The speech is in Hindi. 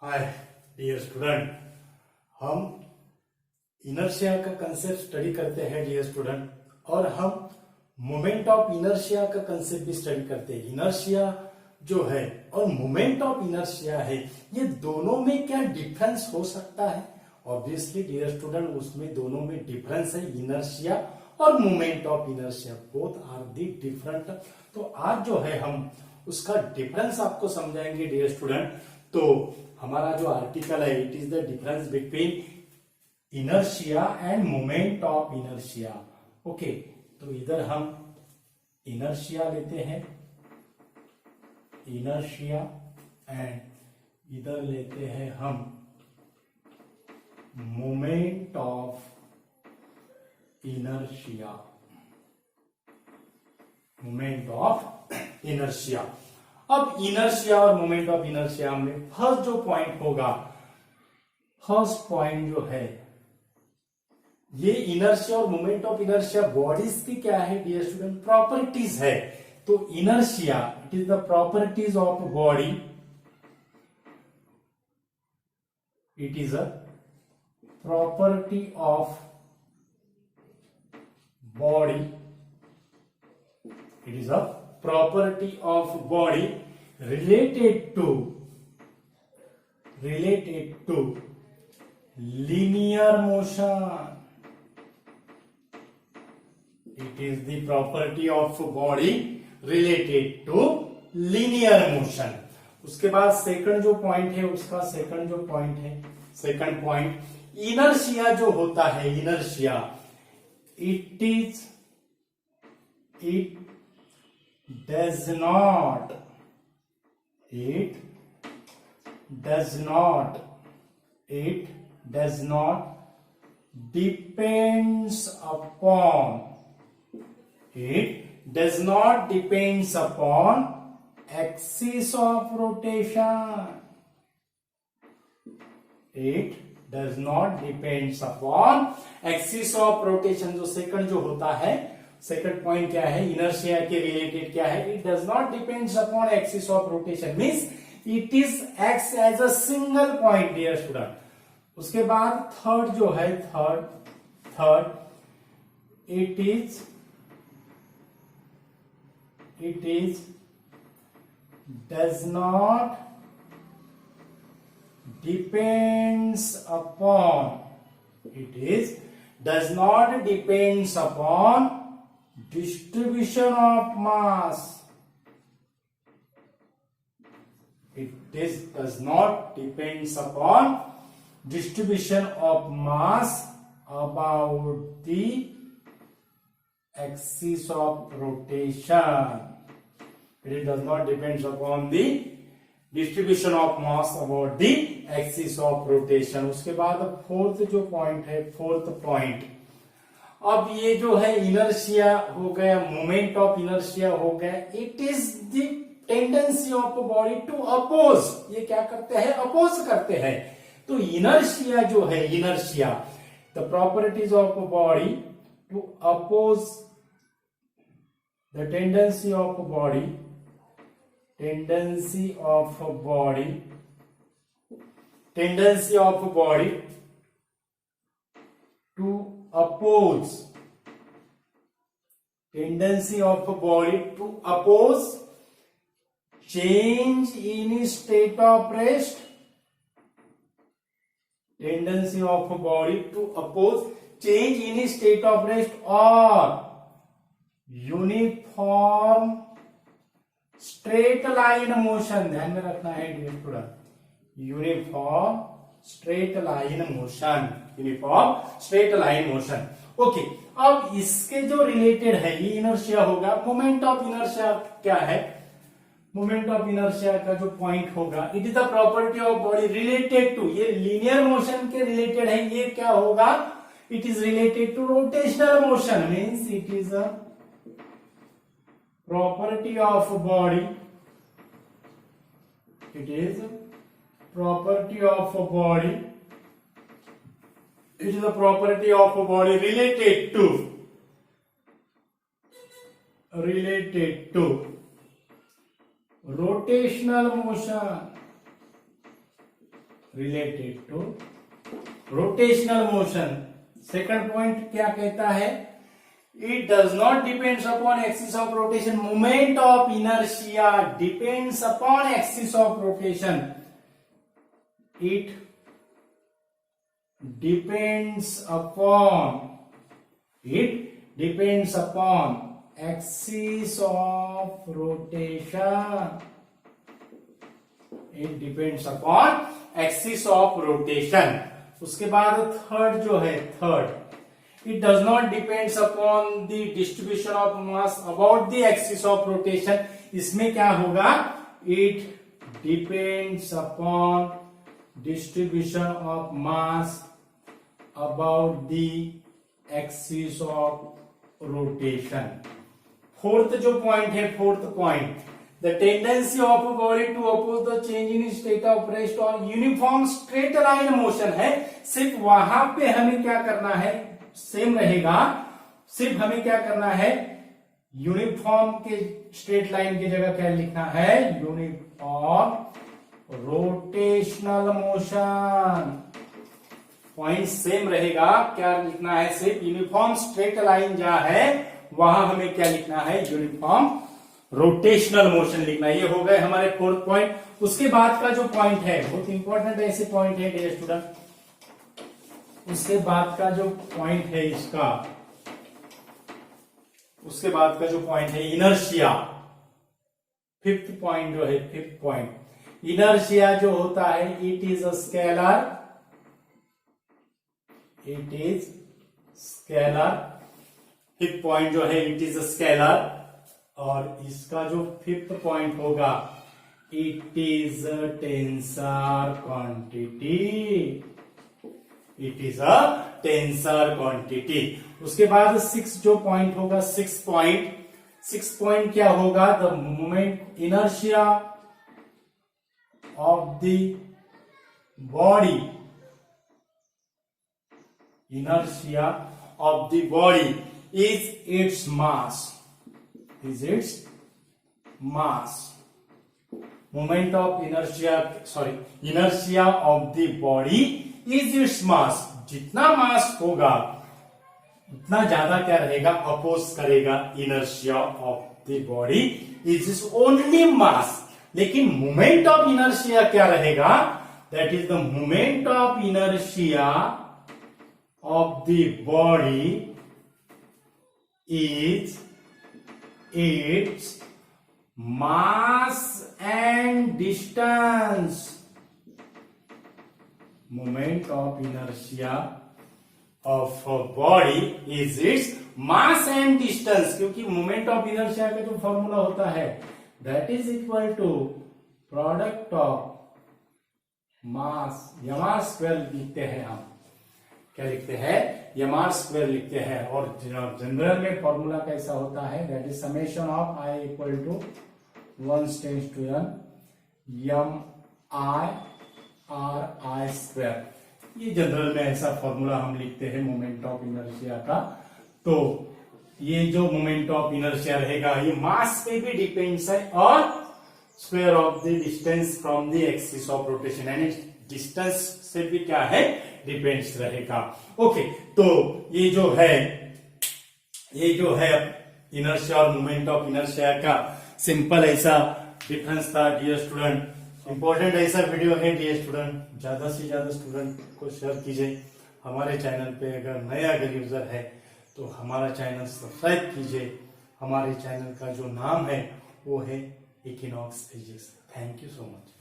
हाय डियर स्टूडेंट, हम इनर्शिया का कंसेप्ट स्टडी करते हैं डियर स्टूडेंट, और हम मोमेंट ऑफ इनर्शिया का कंसेप्ट भी स्टडी करते हैं। इनर्शिया जो है और मोमेंट ऑफ इनर्शिया है, ये दोनों में क्या डिफरेंस हो सकता है? ऑब्वियसली डियर स्टूडेंट, उसमें दोनों में डिफरेंस है। इनर्शिया और moment of inertia both are the different. तो आज जो है हम उसका डिफरेंस आपको समझाएंगे डियर स्टूडेंट। तो हमारा जो आर्टिकल है, it is the difference between inertia end moment of inertia. Okay, तो इधर हम इनर्शिया लेते हैं, इनर्शिया, एंड इधर लेते हैं हम moment of inertia, moment of inertia. अब इनर्शिया और मोमेंट ऑफ इनर्शिया में फर्स्ट जो पॉइंट होगा, फर्स्ट पॉइंट जो है, ये इनर्शिया और मोमेंट ऑफ इनर्शिया बॉडीज की क्या है डियर स्टूडेंट? प्रॉपर्टीज है। तो inertia it is the properties of body, it is a property of body, it is a property of body related to linear motion. It is the property of body related to linear motion. उसके बाद सेकंड जो पॉइंट है, उसका सेकंड जो पॉइंट है, सेकंड पॉइंट, इनर्शिया जो होता है, inertia it does not depends upon axis of rotation. It does not depends upon axis of rotation. जो सेकंड जो होता है, सेकंड पॉइंट क्या है, इनर्शिया के रिलेटेड क्या है? It does not depends upon axis of rotation, means it is acts as a single point dear student. उसके बाद थर्ड जो है, third it is does not depends upon, it is does not depends upon distribution of mass. Does not depends upon distribution of mass about the axis of rotation. It does not depends upon the distribution of mass about the axis of rotation. उसके बाद फोर्थ जो पॉइंट है, फोर्थ पॉइंट, अब ये जो है इनर्शिया हो गया, मोमेंट ऑफ इनर्शिया हो गया, it is the tendency of body to oppose. ये क्या करते हैं? अपोज करते हैं। तो इनर्शिया जो है, inertia the properties of body to oppose the tendency of body, tendency of body to oppose, tendency of body to oppose change in state of rest, tendency of body to oppose change in state of rest or uniform straight line motion. ध्यान में रखना है dear student, uniform straight line motion, uniform straight line motion. Okay, अब इसके जो रिलेटेड है, ये इनर्शिया होगा। मोमेंट ऑफ इनर्शिया क्या है? मोमेंट ऑफ इनर्शिया का जो पॉइंट होगा, it is the property of body related to, ये लीनियर मोशन के रिलेटेड है। ये क्या होगा? It is related to rotational motion, means it is a property of body, it is property of body, it is a property of body related to rotational motion, related to rotational motion. Second point क्या कहता है? It does not depends upon axis of rotation. Moment of inertia depends upon axis of rotation. It depends upon axis of rotation. It depends upon axis of rotation. उसके बाद थर्ड जो है, third, it does not depends upon the distribution of mass about the axis of rotation. इसमें क्या होगा? It depends upon distribution of mass about the axis of rotation. Fourth जो पॉइंट है, fourth point, the tendency of a body to oppose the change in state of rest और यूनिफॉर्म स्ट्रेट लाइन मोशन है। सिर्फ वहां पे हमें क्या करना है? सेम रहेगा, सिर्फ हमें क्या करना है? यूनिफॉर्म के स्ट्रेट लाइन की जगह क्या लिखना है? Uniform rotational motion. Point same रहेगा, क्या लिखना है? सिर्फ यूनिफॉर्म स्ट्रेट लाइन जहां है वहां हमें क्या लिखना है? यूनिफॉर्म रोटेशनल मोशन लिखना है। ये हो गए हमारे फोर्थ पॉइंट। उसके बाद का जो पॉइंट है बहुत इंपॉर्टेंट ऐसे पॉइंट है डियर स्टूडेंट। उसके बाद का जो पॉइंट है इसका, उसके बाद का जो पॉइंट है इनर्शिया। फिफ्थ पॉइंट जो है, फिफ्थ पॉइंट, इनर्शिया जो होता है, it is a scalar. It is scalar. Fifth point जो है, इट इज अ स्केलर। और इसका जो फिफ्थ पॉइंट होगा, it is a tensor quantity. It is a tensor quantity. उसके बाद सिक्स जो पॉइंट होगा, सिक्स पॉइंट क्या होगा? The moment inertia of the body, inertia of the body is its mass. Moment of inertia of the body is its mass. जितना मास होगा उतना ज्यादा क्या रहेगा? अपोज करेगा inertia of the body is its only mass. लेकिन मोमेंट ऑफ इनर्शिया क्या रहेगा? That is the moment of inertia of the body is its mass and distance. Moment of inertia of a body is its mass and distance. क्योंकि moment of inertia का जो फॉर्मूला होता है, that is equal to product of mass, mr square लिखते हैं हम। क्या लिखते हैं? mr स्क्वायर लिखते हैं। और जनरल में फॉर्मूला कैसा होता है? That is summation of i equal to 1 tends to n m i r i square. ये जनरल में ऐसा फॉर्मूला हम लिखते हैं मोमेंट ऑफ इनर्शिया का। तो ये जो मोमेंट ऑफ इनर्शिया रहेगा, ये मास पे भी डिपेंड्स है और square of the distance from the axis of rotation, यानी डिस्टेंस से भी क्या है? डिपेंड्स रहेगा। ओके, तो ये जो है इनर्शिया और मोमेंट ऑफ इनर्शिया का सिंपल ऐसा डिफरेंस था डियर स्टूडेंट। इंपॉर्टेंट ऐसा वीडियो है डियर स्टूडेंट। ज्यादा से ज्यादा स्टूडेंट को शेयर कीजिए। हमारे चैनल पे अगर नया अगर यूजर है तो हमारा चैनल सब्सक्राइब कीजिए। हमारे चैनल का जो नाम है वो है equinox physics. Thank you so much.